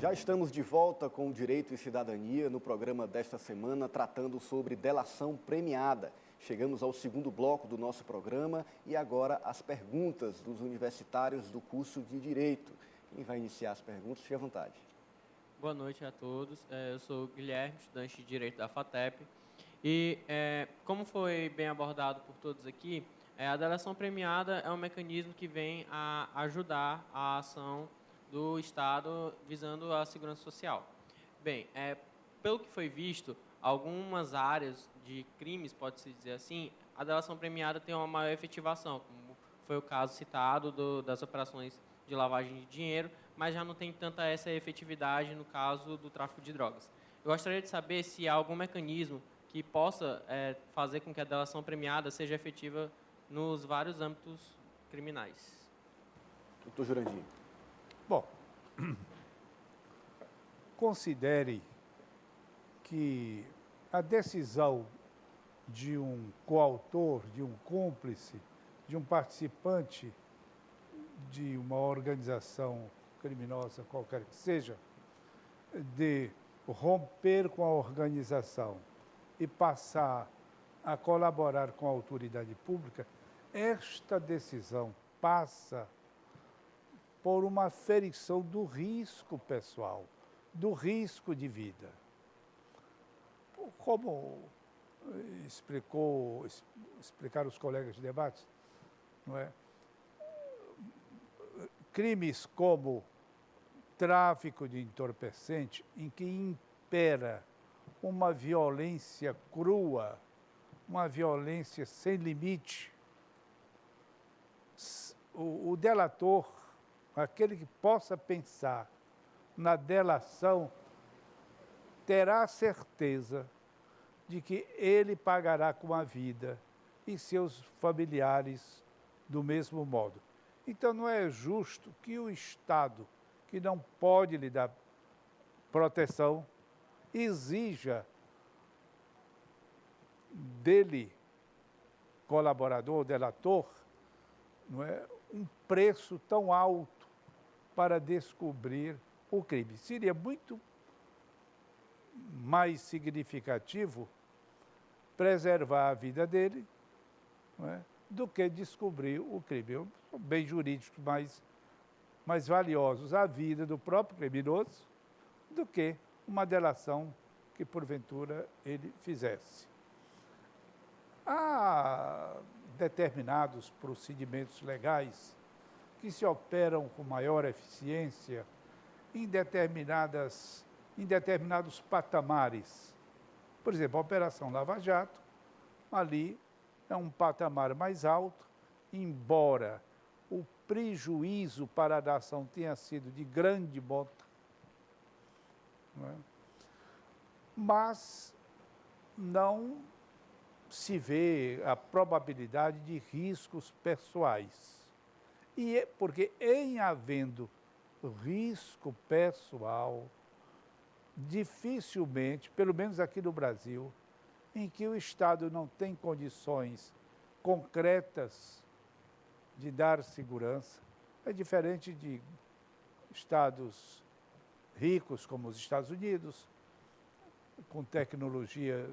Já estamos de volta com o Direito e Cidadania no programa desta semana, tratando sobre delação premiada. Chegamos ao segundo bloco do nosso programa e agora as perguntas dos universitários do curso de Direito. Quem vai iniciar as perguntas, fique à vontade. Boa noite a todos. Eu sou o Guilherme, estudante de Direito da FATEP. E, como foi bem abordado por todos aqui, a delação premiada é um mecanismo que vem a ajudar a ação do Estado visando a segurança social. Bem, pelo que foi visto, algumas áreas de crimes, pode-se dizer assim, a delação premiada tem uma maior efetivação, como foi o caso citado das operações de lavagem de dinheiro, mas já não tem tanta essa efetividade no caso do tráfico de drogas. Eu gostaria de saber se há algum mecanismo que possa fazer com que a delação premiada seja efetiva nos vários âmbitos criminais. Doutor Jurandir. Bom, considere que a decisão de um coautor, de um cúmplice, de um participante de uma organização criminosa, qualquer que seja, de romper com a organização e passar a colaborar com a autoridade pública, esta decisão passa por uma aferição do risco pessoal, do risco de vida. Como explicaram os colegas de debate, não é? Crimes como tráfico de entorpecente, em que impera uma violência crua, uma violência sem limite, o delator, aquele que possa pensar na delação, terá certeza de que ele pagará com a vida e seus familiares do mesmo modo. Então, não é justo que o Estado, que não pode lhe dar proteção, exija dele, colaborador, delator, não é, um preço tão alto para descobrir o crime. Seria muito mais significativo preservar a vida dele, não é, do que descobrir o crime. São bens jurídicos mais valiosos à vida do próprio criminoso do que uma delação que, porventura, ele fizesse. Há determinados procedimentos legais que se operam com maior eficiência em determinados patamares. Por exemplo, a Operação Lava Jato, ali é um patamar mais alto, embora o prejuízo para a nação tenha sido de grande monta, não é? Mas não se vê a probabilidade de riscos pessoais. E porque em havendo risco pessoal, dificilmente, pelo menos aqui no Brasil, em que o Estado não tem condições concretas de dar segurança, é diferente de estados ricos como os Estados Unidos, com tecnologia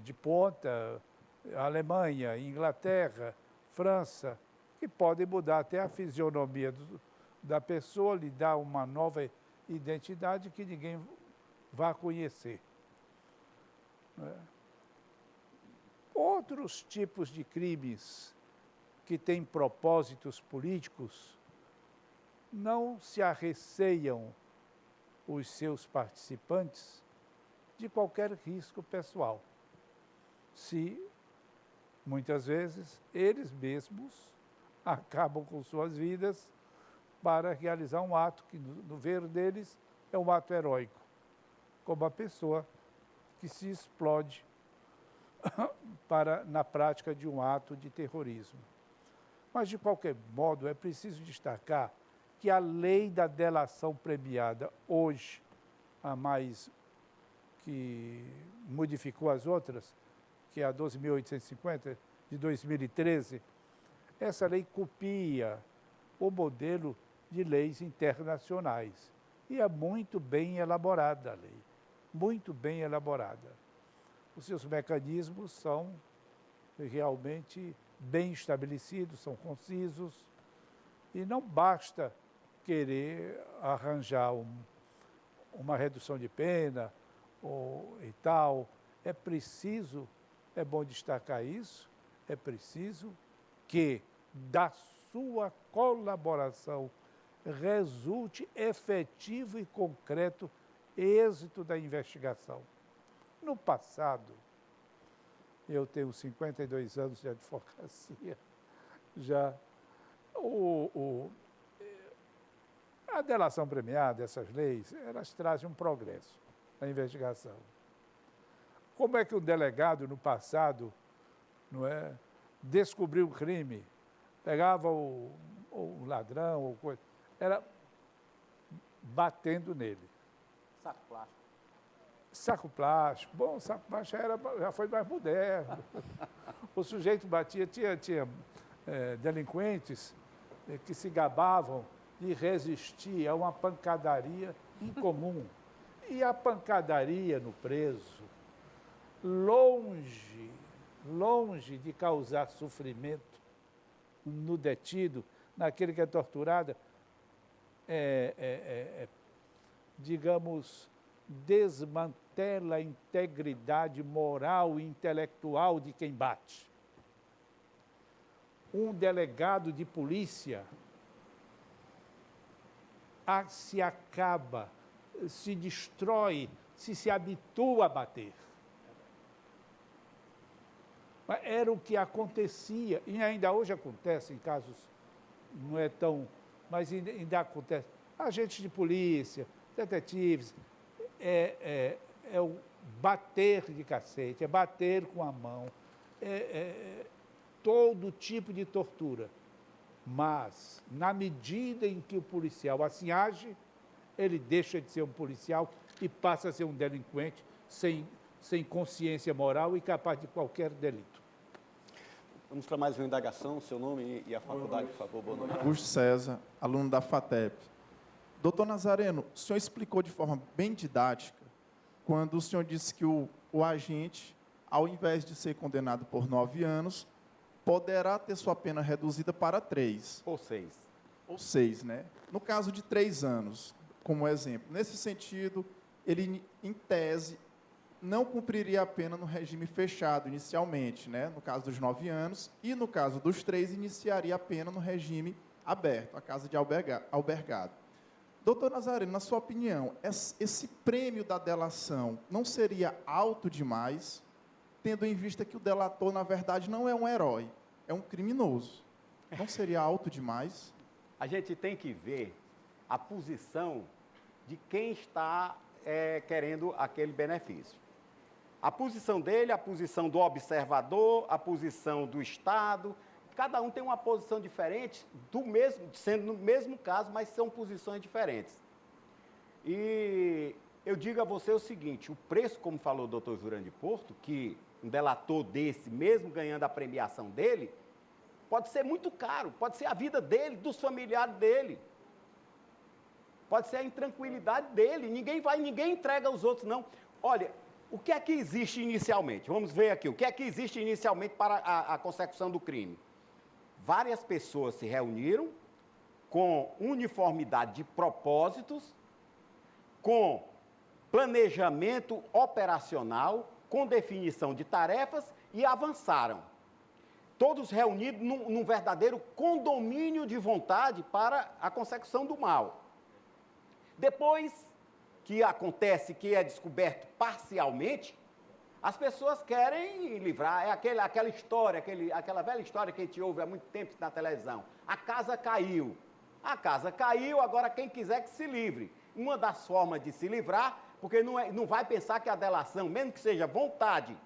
de ponta, Alemanha, Inglaterra, França, que podem mudar até a fisionomia da pessoa, lhe dar uma nova identidade que ninguém vai conhecer. Outros tipos de crimes que têm propósitos políticos não se arreceiam os seus participantes de qualquer risco pessoal, se muitas vezes eles mesmos acabam com suas vidas para realizar um ato que, no ver deles, é um ato heróico, como a pessoa que se explode na prática de um ato de terrorismo. Mas, de qualquer modo, é preciso destacar que a lei da delação premiada, hoje, a mais que modificou as outras, que é a 12.850, de 2013, essa lei copia o modelo de leis internacionais E é muito bem elaborada a lei, muito bem elaborada. Os seus mecanismos são realmente bem estabelecidos, são concisos, e não basta querer arranjar uma redução de pena e tal. É preciso, é bom destacar isso, é preciso que da sua colaboração resulte efetivo e concreto êxito da investigação. No passado, eu tenho 52 anos de advocacia, já a delação premiada, essas leis, elas trazem um progresso na investigação. Como é que um delegado, no passado, não é, descobriu um crime, pegava o ladrão, ou coisa, era batendo nele. Saco plástico. Saco plástico. Bom, saco plástico já foi mais moderno. O sujeito batia, tinha delinquentes que se gabavam de resistir a uma pancadaria incomum. E a pancadaria no preso, longe de causar sofrimento no detido, naquele que é torturado, digamos, desmantela a integridade moral e intelectual de quem bate. Um delegado de polícia se acaba, se destrói, se habitua a bater. Mas era o que acontecia, e ainda hoje acontece em casos, não é tão, mas ainda acontece. Agentes de polícia, detetives, é o bater de cacete, é bater com a mão, todo tipo de tortura. Mas, na medida em que o policial assim age, ele deixa de ser um policial e passa a ser um delinquente sem consciência moral e capaz de qualquer delito. Vamos para mais uma indagação, seu nome e a faculdade, por favor. Boa noite. Augusto César, aluno da FATEP. Doutor Nazareno, o senhor explicou de forma bem didática quando o senhor disse que o agente, ao invés de ser condenado por 9 anos, poderá ter sua pena reduzida para 3. Ou 6. Ou 6, né? No caso de 3 anos, como exemplo. Nesse sentido, ele, em tese, não cumpriria a pena no regime fechado inicialmente, né? No caso dos 9 anos, e no caso dos 3, iniciaria a pena no regime aberto, a casa de albergado. Doutor Nazareno, na sua opinião, esse prêmio da delação não seria alto demais, tendo em vista que o delator, na verdade, não é um herói, é um criminoso? Não seria alto demais? A gente tem que ver a posição de quem está querendo aquele benefício. A posição dele, a posição do observador, a posição do Estado, cada um tem uma posição diferente, sendo no mesmo caso, mas são posições diferentes. E eu digo a você o seguinte, o preço, como falou o doutor Jurandir Porto, que um delator desse, mesmo ganhando a premiação dele, pode ser muito caro, pode ser a vida dele, dos familiares dele, pode ser a intranquilidade dele, ninguém entrega aos outros, não. Olha, o que é que existe inicialmente? Vamos ver aqui, o que é que existe inicialmente para a consecução do crime? Várias pessoas se reuniram com uniformidade de propósitos, com planejamento operacional, com definição de tarefas e avançaram. Todos reunidos num verdadeiro condomínio de vontade para a consecução do mal. Depois que acontece, que é descoberto parcialmente, as pessoas querem livrar. É aquela história, aquela velha história que a gente ouve há muito tempo na televisão. A casa caiu. A casa caiu, agora quem quiser que se livre. Uma das formas de se livrar, porque não vai pensar que a delação, mesmo que seja vontade,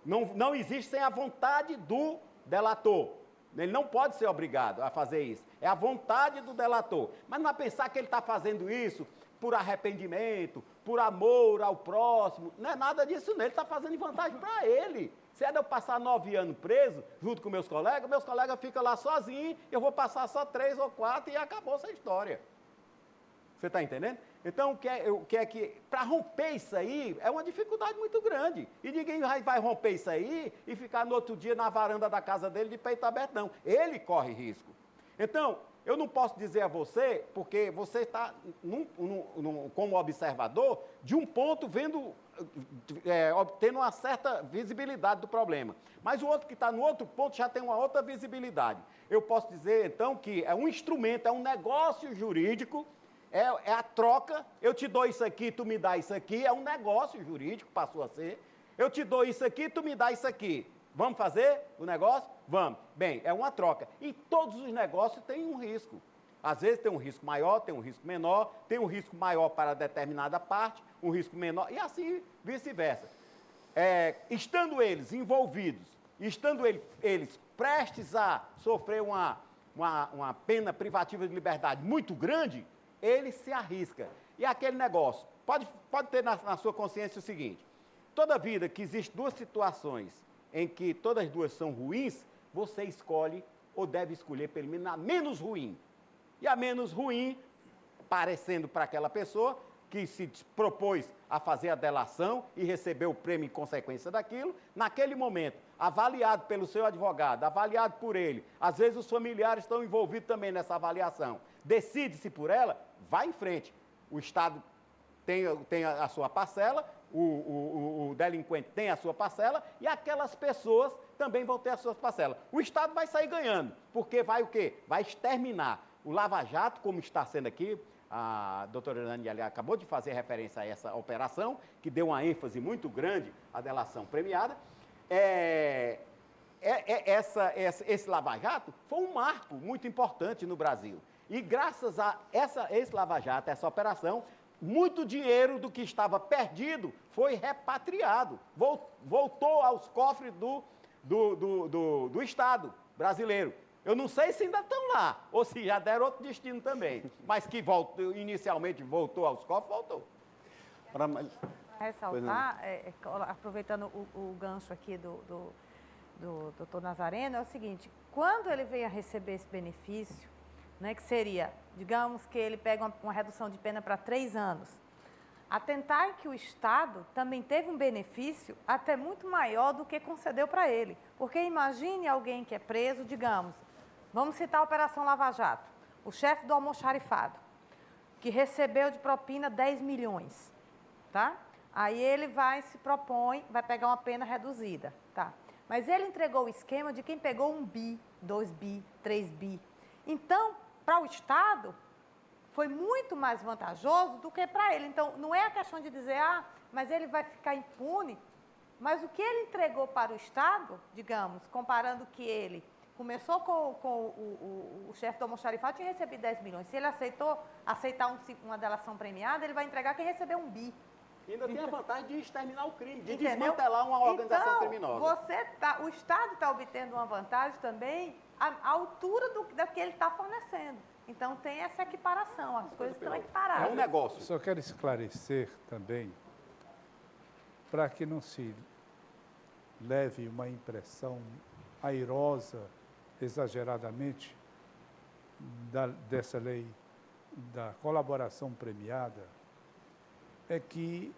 não existe sem a vontade do delator. Ele não pode ser obrigado a fazer isso. É a vontade do delator. Mas não vai pensar que ele está fazendo isso por arrependimento, por amor ao próximo. Não é nada disso, não. Ele está fazendo em vantagem para ele. Se é de eu passar 9 anos preso, junto com meus colegas ficam lá sozinhos, eu vou passar só 3 ou 4 e acabou essa história. Você está entendendo? Então, o que é que, para romper isso aí, é uma dificuldade muito grande. E ninguém vai romper isso aí e ficar no outro dia na varanda da casa dele de peito aberto, não. Ele corre risco. Então, eu não posso dizer a você, porque você está, como observador, de um ponto vendo, obtendo uma certa visibilidade do problema. Mas o outro que está no outro ponto já tem uma outra visibilidade. Eu posso dizer, então, que é um instrumento, é um negócio jurídico, é a troca, eu te dou isso aqui, tu me dá isso aqui, é um negócio jurídico, passou a ser. Eu te dou isso aqui, tu me dá isso aqui. Vamos fazer o negócio? Vamos. Bem, é uma troca. E todos os negócios têm um risco. Às vezes tem um risco maior, tem um risco menor, tem um risco maior para determinada parte, um risco menor, e assim vice-versa. Estando eles envolvidos, estando eles prestes a sofrer uma pena privativa de liberdade muito grande, ele se arrisca. E aquele negócio, pode ter na sua consciência o seguinte: toda vida que existe duas situações em que todas as duas são ruins, você escolhe ou deve escolher pelo menos a menos ruim. E a menos ruim, parecendo para aquela pessoa que se propôs a fazer a delação e recebeu o prêmio em consequência daquilo, naquele momento, avaliado pelo seu advogado, avaliado por ele, às vezes os familiares estão envolvidos também nessa avaliação, decide-se por ela, vai em frente. O Estado tem a sua parcela, o delinquente tem a sua parcela e aquelas pessoas também vão ter as suas parcelas. O Estado vai sair ganhando, porque vai o quê? Vai exterminar. O Lava Jato, como está sendo aqui, a doutora Irane acabou de fazer referência a essa operação, que deu uma ênfase muito grande à delação premiada. Esse Lava Jato foi um marco muito importante no Brasil. E graças a esse Lava Jato, essa operação, muito dinheiro do que estava perdido foi repatriado, voltou aos cofres do Estado brasileiro. Eu não sei se ainda estão lá, ou se já deram outro destino também, mas que inicialmente voltou aos cofres, voltou. Para ressaltar, aproveitando o gancho aqui do doutor Nazareno, é o seguinte: quando ele veio a receber esse benefício, né, que seria, digamos que ele pega uma redução de pena para 3 anos, atentar que o Estado também teve um benefício até muito maior do que concedeu para ele. Porque imagine alguém que é preso, digamos, vamos citar a Operação Lava Jato, o chefe do almoxarifado, que recebeu de propina 10 milhões, tá? Aí ele se propõe, vai pegar uma pena reduzida, tá? Mas ele entregou o esquema de quem pegou 1 bi, 2 bi, 3 bi. Então, para o Estado, foi muito mais vantajoso do que para ele. Então, não é a questão de dizer, mas ele vai ficar impune. Mas o que ele entregou para o Estado, digamos, comparando que ele começou com o chefe do almoxarifado, tinha recebido 10 milhões. Se ele aceitar uma delação premiada, ele vai entregar quem recebeu 1 bi. E ainda tem a vantagem de exterminar o crime, de Entendeu? desmantelar uma organização criminosa. O Estado está obtendo uma vantagem também à altura da que ele está fornecendo. Então, tem essa equiparação, as coisas estão equiparadas. É um negócio. Só quero esclarecer também, para que não se leve uma impressão airosa, exageradamente, dessa lei da colaboração premiada, é que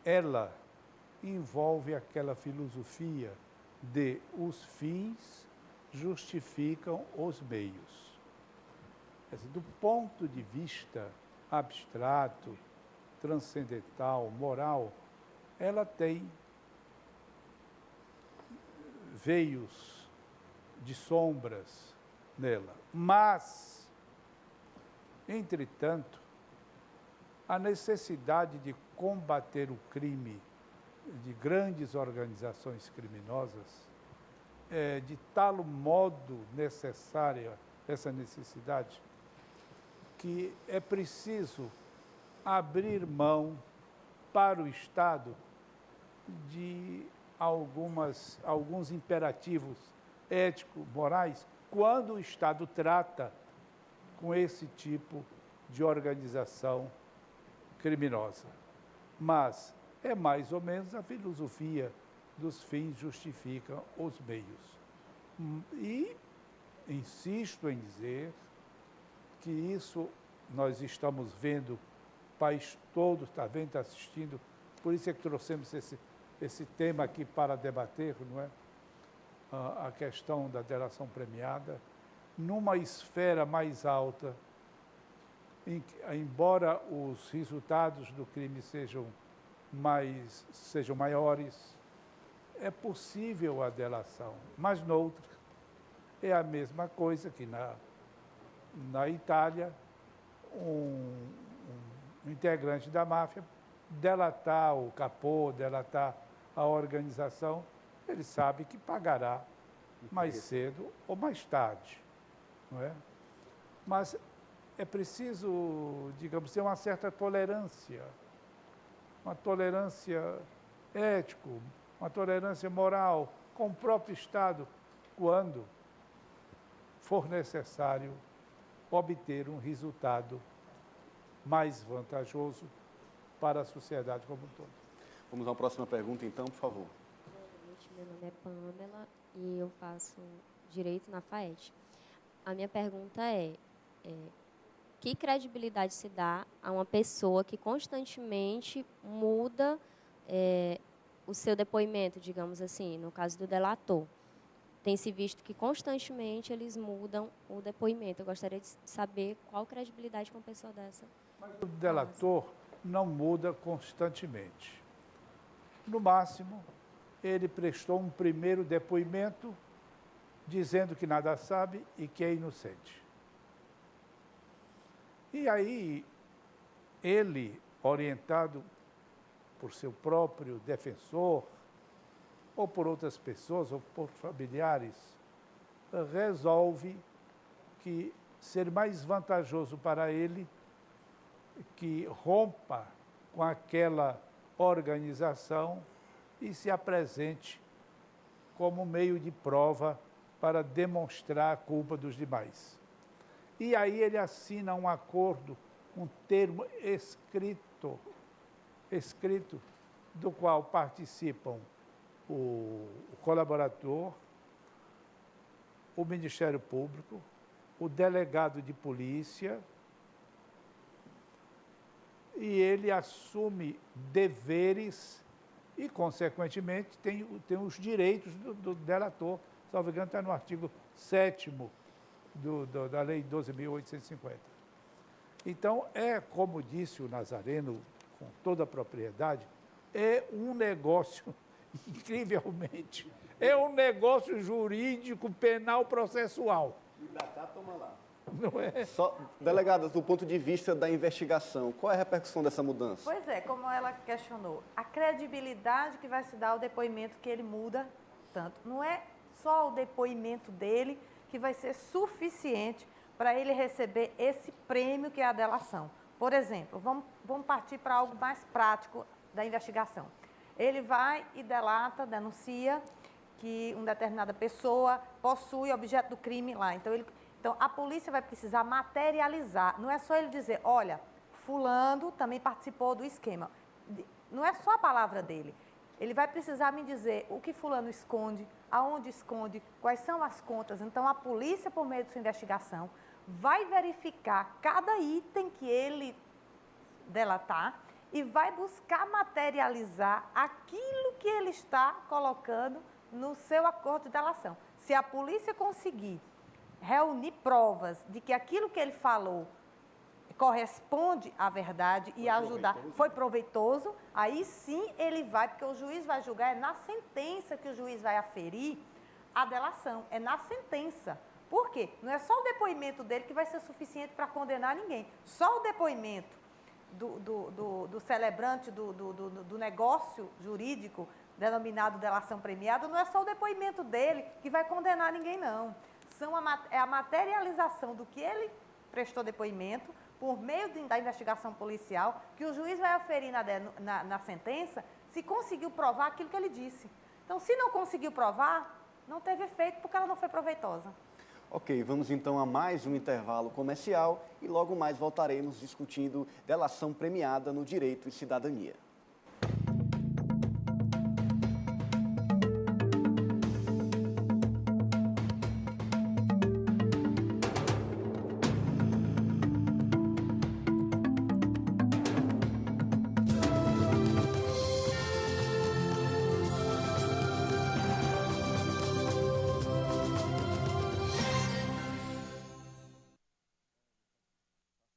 ela envolve aquela filosofia de os fins justificam os meios. Do ponto de vista abstrato, transcendental, moral, ela tem veios de sombras nela. Mas, entretanto, a necessidade de combater o crime de grandes organizações criminosas é de tal modo necessária essa necessidade que é preciso abrir mão para o Estado de alguns imperativos ético-morais quando o Estado trata com esse tipo de organização criminosa. Mas é mais ou menos a filosofia dos fins justificam os meios. E insisto em dizer que isso nós estamos vendo, o país todo está vendo, está assistindo, por isso é que trouxemos esse tema aqui para debater, não é? A questão da delação premiada, numa esfera mais alta, embora os resultados do crime sejam maiores, é possível a delação, mas noutra é a mesma coisa que na Itália, um integrante da máfia delatar o capô, delatar a organização, ele sabe que pagará mais cedo ou mais tarde, não é? Mas é preciso, digamos, ter uma certa tolerância, uma tolerância ética, uma tolerância moral com o próprio Estado, quando for necessário obter um resultado mais vantajoso para a sociedade como um todo. Vamos à próxima pergunta, então, por favor. Boa noite, meu nome é Pamela e eu faço Direito na FAET. A minha pergunta que credibilidade se dá a uma pessoa que constantemente muda o seu depoimento, digamos assim, no caso do delator? Tem-se visto que constantemente eles mudam o depoimento. Eu gostaria de saber qual credibilidade que uma pessoa dessa... Mas o delator não muda constantemente. No máximo, ele prestou um primeiro depoimento dizendo que nada sabe e que é inocente. E aí, ele, orientado por seu próprio defensor, ou por outras pessoas, ou por familiares, resolve que ser mais vantajoso para ele que rompa com aquela organização e se apresente como meio de prova para demonstrar a culpa dos demais. E aí ele assina um acordo, um termo escrito, do qual participam o colaborador, o Ministério Público, o delegado de polícia, e ele assume deveres e, consequentemente, tem os direitos do delator. Salvo engano, está no artigo 7º da Lei 12.850. Então, como disse o Nazareno, com toda a propriedade, é um negócio, incrivelmente, é um negócio jurídico, penal, processual. E da cá, toma lá. Não é? Delegadas, do ponto de vista da investigação, qual é a repercussão dessa mudança? Pois é, como ela questionou, a credibilidade que vai se dar ao depoimento que ele muda tanto. Não é só o depoimento dele que vai ser suficiente para ele receber esse prêmio que é a delação. Por exemplo, vamos partir para algo mais prático da investigação. Ele vai e delata, denuncia que uma determinada pessoa possui objeto do crime lá. Então, a polícia vai precisar materializar. Não é só ele dizer, olha, fulano também participou do esquema. Não é só a palavra dele. Ele vai precisar me dizer o que fulano esconde, aonde esconde, quais são as contas. Então, a polícia, por meio de sua investigação, vai verificar cada item que ele delatar e vai buscar materializar aquilo que ele está colocando no seu acordo de delação. Se a polícia conseguir reunir provas de que aquilo que ele falou corresponde à verdade e ajudar, foi proveitoso, aí sim ele vai, porque o juiz vai julgar, é na sentença que o juiz vai aferir a delação, é na sentença. Por quê? Não é só o depoimento dele que vai ser suficiente para condenar ninguém. Só o depoimento do celebrante do negócio jurídico denominado delação premiada, não é só o depoimento dele que vai condenar ninguém, não. É a materialização do que ele prestou depoimento por meio da investigação policial que o juiz vai aferir na sentença se conseguiu provar aquilo que ele disse. Então, se não conseguiu provar, não teve efeito porque ela não foi proveitosa. Ok, vamos então a mais um intervalo comercial e logo mais voltaremos discutindo delação premiada no Direito e Cidadania.